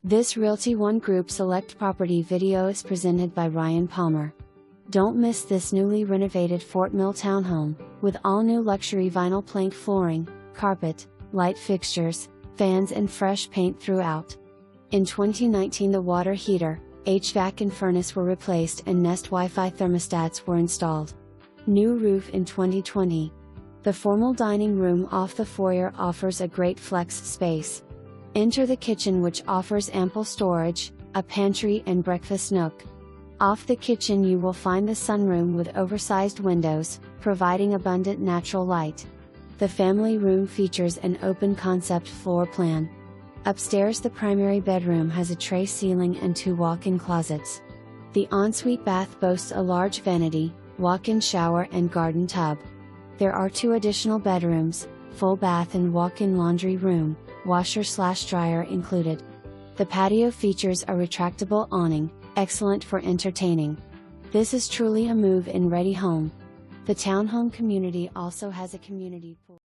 This Realty ONE Group Select property video is presented by Ryan Palmer. Don't miss this newly renovated Fort Mill townhome, with all new luxury vinyl plank flooring, carpet, light fixtures, fans and fresh paint throughout. In 2019 the water heater, HVAC and furnace were replaced and Nest WiFi thermostats were installed. New roof in 2020. The formal dining room off the foyer offers a great flex space. Enter the kitchen, which offers ample storage, a pantry and breakfast nook. Off the kitchen you will find the sunroom with oversized windows, providing abundant natural light. The family room features an open concept floor plan. Upstairs the primary bedroom has a tray ceiling and 2 walk-in closets. The ensuite bath boasts a large vanity, walk-in shower and garden tub. There are 2 additional bedrooms, full bath and walk-in laundry room, washer/dryer included. The patio features a retractable awning, excellent for entertaining. This is truly a move-in ready home. The townhome community also has a community pool.